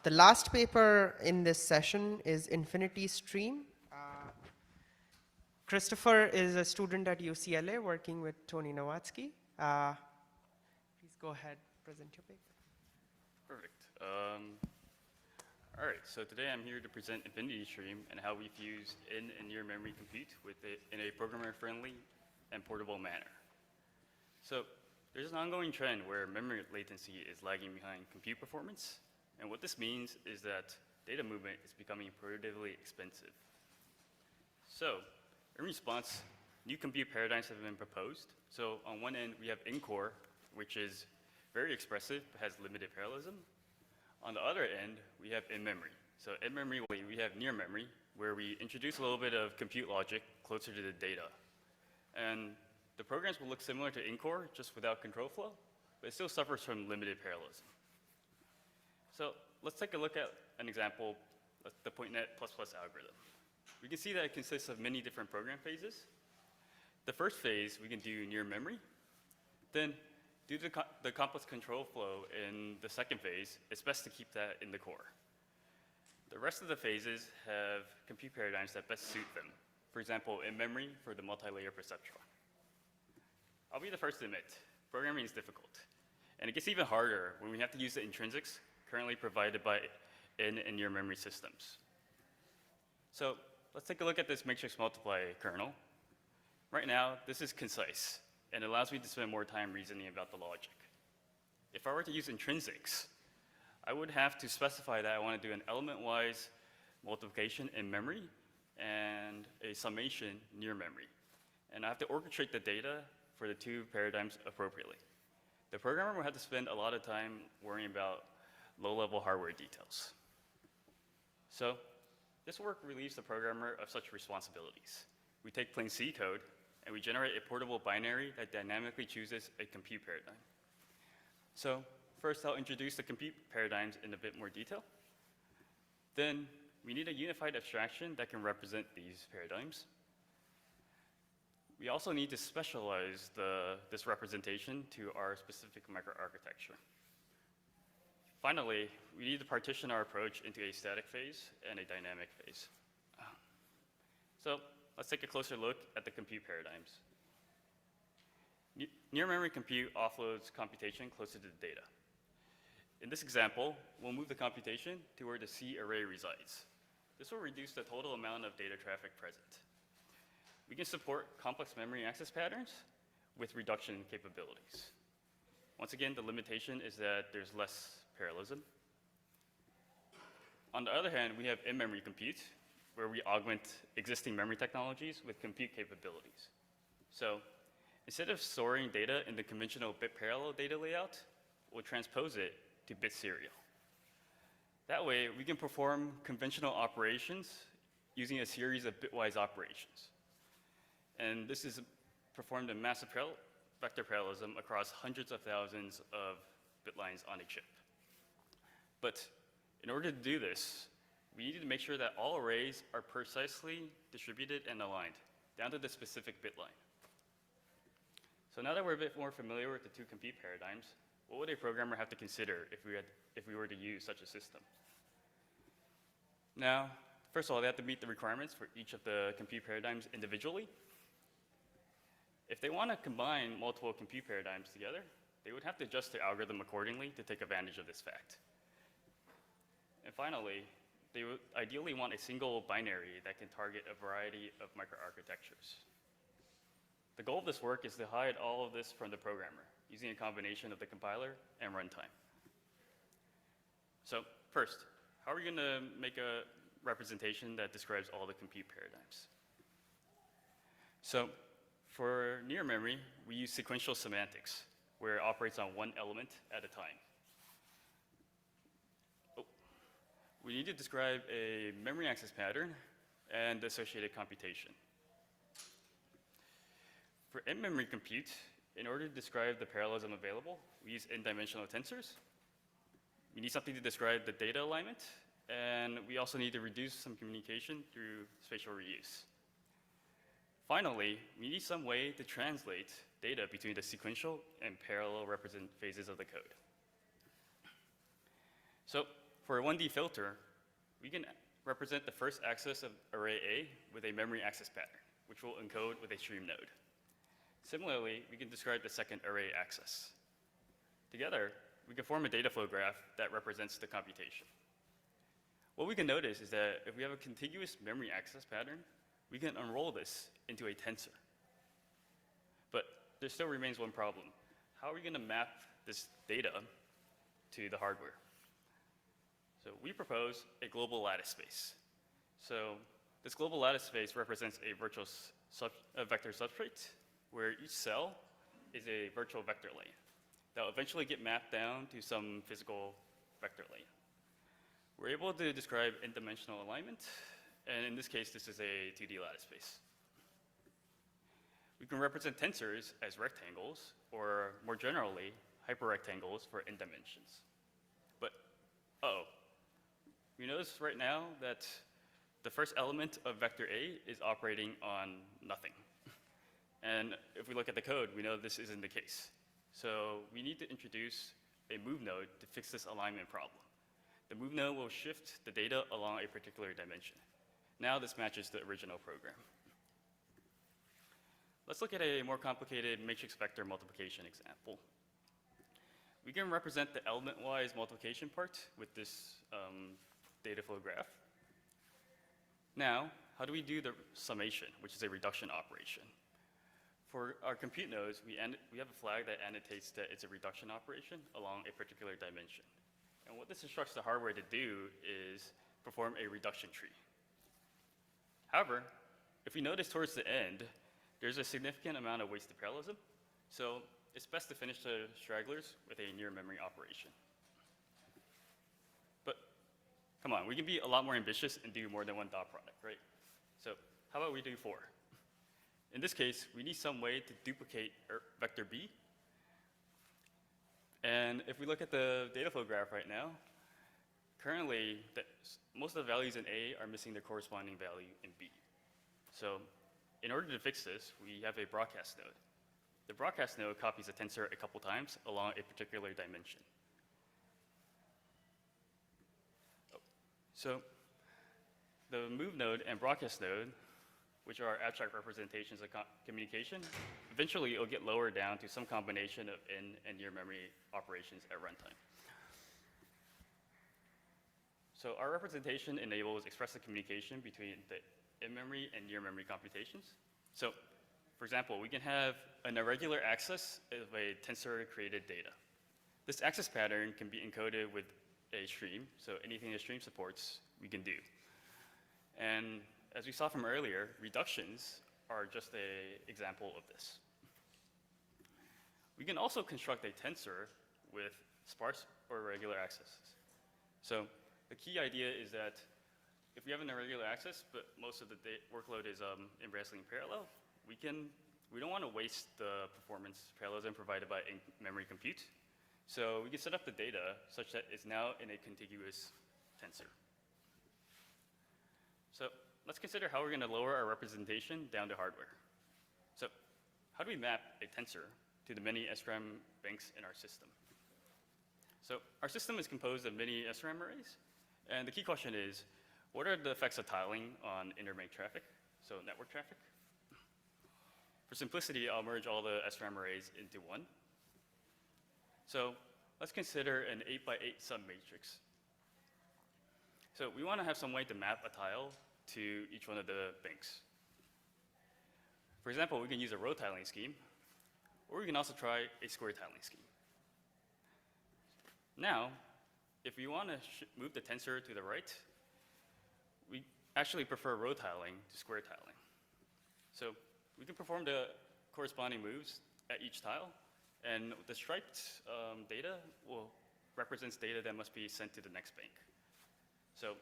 The last paper in this session is Infinity Stream. Christopher is a student at UCLA working with Tony Nowatzki. Please go ahead, present your paper. Perfect. All right, so today I'm here to present Infinity Stream and how we've used in and near memory compute in a programmer-friendly and portable manner. So there's an ongoing trend where memory latency is lagging behind compute performance. And what this means is that data movement is becoming prohibitively expensive. So in response, new compute paradigms have been proposed. So on one end, we have in-core, which is very expressive but has limited parallelism. On the other end, we have in-memory. So in-memory, we have near memory, where we introduce a little bit of compute logic closer to the data. And the programs will look similar to in-core, just without control flow, but it still suffers from limited parallelism. So let's take a look at an example, the PointNet++ algorithm. We can see that it consists of many different program phases. The first phase, we can do near memory. Then, due to the complex control flow in the second phase, it's best to keep that in the core. The rest of the phases have compute paradigms that best suit them. For example, in memory for the multi-layer perceptron. I'll be the first to admit, programming is difficult. And it gets even harder when we have to use the intrinsics currently provided by in and near memory systems. So let's take a look at this matrix multiply kernel. Right now, this is concise, and it allows me to spend more time reasoning about the logic. If I were to use intrinsics, I would have to specify that I want to do an element-wise multiplication in memory and a summation near memory. And I have to orchestrate the data for the two paradigms appropriately. The programmer will have to spend a lot of time worrying about low-level hardware details. So this work relieves the programmer of such responsibilities. We take plain C code, and we generate a portable binary that dynamically chooses a compute paradigm. So first, I'll introduce the compute paradigms in a bit more detail. Then we need a unified abstraction that can represent these paradigms. We also need to specialize this representation to our specific microarchitecture. Finally, we need to partition our approach into a static phase and a dynamic phase. So let's take a closer look at the compute paradigms. Near memory compute offloads computation closer to the data. In this example, we'll move the computation to where the C array resides. This will reduce the total amount of data traffic present. We can support complex memory access patterns with reduction capabilities. Once again, the limitation is that there's less parallelism. On the other hand, we have in-memory compute, where we augment existing memory technologies with compute capabilities. So instead of storing data in the conventional bit parallel data layout, we'll transpose it to bit serial. That way, we can perform conventional operations using a series of bitwise operations. And this is performed in massive vector parallelism across hundreds of thousands of bit lines on a chip. But in order to do this, we need to make sure that all arrays are precisely distributed and aligned, down to the specific bit line. So now that we're a bit more familiar with the two compute paradigms, what would a programmer have to consider if we were to use such a system? Now, first of all, they have to meet the requirements for each of the compute paradigms individually. If they want to combine multiple compute paradigms together, they would have to adjust the algorithm accordingly to take advantage of this fact. And finally, they would ideally want a single binary that can target a variety of microarchitectures. The goal of this work is to hide all of this from the programmer, using a combination of the compiler and runtime. So first, how are we going to make a representation that describes all the compute paradigms? So for near memory, we use sequential semantics, where it operates on one element at a time. We need to describe a memory access pattern and the associated computation. For in-memory compute, in order to describe the parallelism available, we use n-dimensional tensors. We need something to describe the data alignment, and we also need to reduce some communication through spatial reuse. Finally, we need some way to translate data between the sequential and parallel represent phases of the code. So For a 1D filter, we can represent the first access of array A with a memory access pattern, which will encode with a stream node. Similarly, we can describe the second array access. Together, we can form a data flow graph that represents the computation. What we can notice is that if we have a contiguous memory access pattern, we can unroll this into a tensor. But there still remains one problem. How are we going to map this data to the hardware? So we propose a global lattice space. So this global lattice space represents a virtual vector substrate where each cell is a virtual vector lane that will eventually get mapped down to some physical vector lane. We're able to describe n-dimensional alignment, and in this case, this is a 2D lattice space. We can represent tensors as rectangles, or more generally, hyperrectangles for n dimensions. But, we notice right now that the first element of vector A is operating on nothing. And if we look at the code, we know this isn't the case. So we need to introduce a move node to fix this alignment problem. The move node will shift the data along a particular dimension. Now this matches the original program. Let's look at a more complicated matrix vector multiplication example. We can represent the element-wise multiplication part with this data flow graph. Now, how do we do the summation, which is a reduction operation? For our compute nodes, we have a flag that annotates that it's a reduction operation along a particular dimension. And what this instructs the hardware to do is perform a reduction tree. However, if we notice towards the end, there's a significant amount of wasted parallelism, so it's best to finish the stragglers with a near memory operation. But come on, we can be a lot more ambitious and do more than one dot product, right? So how about we do 4? In this case, we need some way to duplicate vector B. And if we look at the data flow graph right now, currently, most of the values in A are missing their corresponding value in B. So in order to fix this, we have a broadcast node. The broadcast node copies a tensor a couple times along a particular dimension. So the move node and broadcast node, which are abstract representations of communication, eventually it'll get lowered down to some combination of in and near memory operations at runtime. So our representation enables expressive communication between the in-memory and near-memory computations. So, for example, we can have an irregular access of a tensor-created data. This access pattern can be encoded with a stream, so anything the stream supports, we can do. And as we saw from earlier, reductions are just an example of this. We can also construct a tensor with sparse or irregular accesses. So the key idea is that if we have an irregular access, but most of the workload is in wrestling parallel, we don't want to waste the performance parallelism provided by in-memory compute. So we can set up the data such that it's now in a contiguous tensor. So let's consider how we're going to lower our representation down to hardware. So how do we map a tensor to the many SRAM banks in our system? So our system is composed of many SRAM arrays. And the key question is, what are the effects of tiling on interbank traffic, so network traffic? For simplicity, I'll merge all the SRAM arrays into one. So let's consider an 8x8 submatrix. So we want to have some way to map a tile to each one of the banks. For example, we can use a row tiling scheme, or we can also try a square tiling scheme. Now, if we want to move the tensor to the right, we actually prefer row tiling to square tiling. So we can perform the corresponding moves at each tile, and the striped data represents data that must be sent to the next bank. So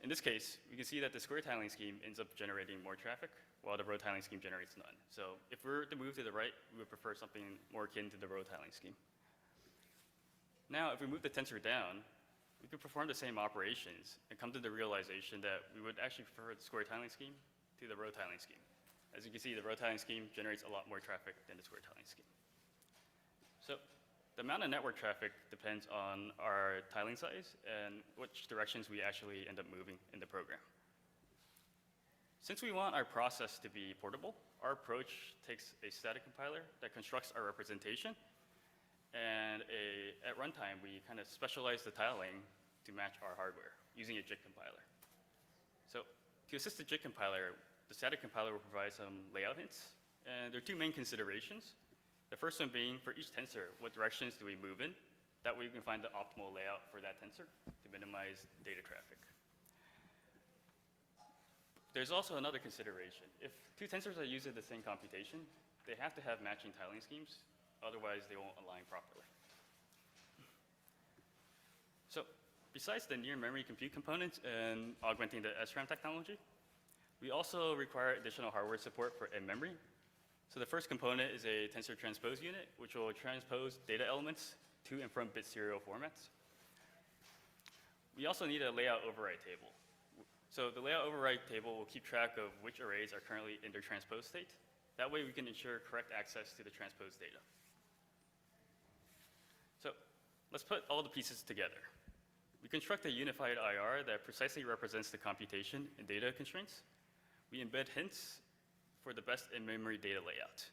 in this case, we can see that the square tiling scheme ends up generating more traffic, while the row tiling scheme generates none. So if we were to move to the right, we would prefer something more akin to the row tiling scheme. Now, if we move the tensor down, we could perform the same operations and come to the realization that we would actually prefer the square tiling scheme to the row tiling scheme. As you can see, the row tiling scheme generates a lot more traffic than the square tiling scheme. So the amount of network traffic depends on our tiling size and which directions we actually end up moving in the program. Since we want our process to be portable, our approach takes a static compiler that constructs our representation, and at runtime, we kind of specialize the tiling to match our hardware using a JIT compiler. So to assist the JIT compiler, the static compiler will provide some layout hints, and there are two main considerations. The first one being, for each tensor, what directions do we move in? That way we can find the optimal layout for that tensor to minimize data traffic. There's also another consideration. If two tensors are used in the same computation, they have to have matching tiling schemes, otherwise they won't align properly. So besides the near memory compute components and augmenting the SRAM technology, we also require additional hardware support for in-memory. So the first component is a tensor transpose unit, which will transpose data elements to and from bit serial formats. We also need a layout override table. So the layout override table will keep track of which arrays are currently in their transpose state. That way we can ensure correct access to the transpose data. So let's put all the pieces together. We construct a unified IR that precisely represents the computation and data constraints. We embed hints for the best in-memory data layout.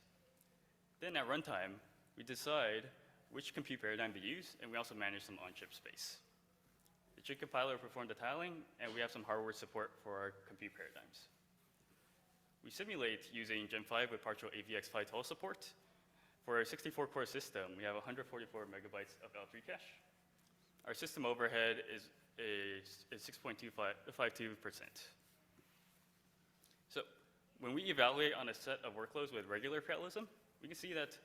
Then at runtime, we decide which compute paradigm to use, and we also manage some on-chip space. The JIT compiler will perform the tiling, and we have some hardware support for our compute paradigms. We simulate using Gen 5 with partial AVX FITOL support. For a 64-core system, we have 144 megabytes of L3 cache. Our system overhead is 6.252%. So when we evaluate on a set of workloads with regular parallelism, we can see that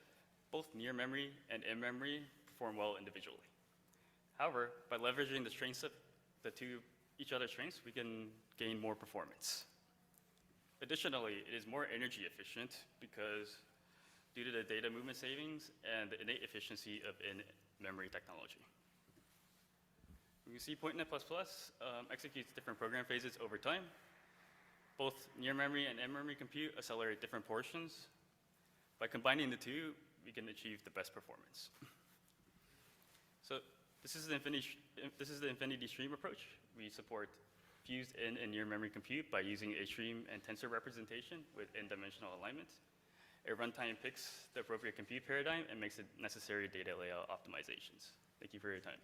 both near memory and in memory perform well individually. However, by leveraging the strengths of each other's strengths, we can gain more performance. Additionally, it is more energy efficient because due to the data movement savings and the innate efficiency of in-memory technology. We can see PointNet++ executes different program phases over time. Both near memory and in-memory compute accelerate different portions. By combining the two, we can achieve the best performance. So this is the infinity stream approach. We support fused in and near memory compute by using a stream and tensor representation with n-dimensional alignment. At runtime picks the appropriate compute paradigm and makes the necessary data layout optimizations. Thank you for your time.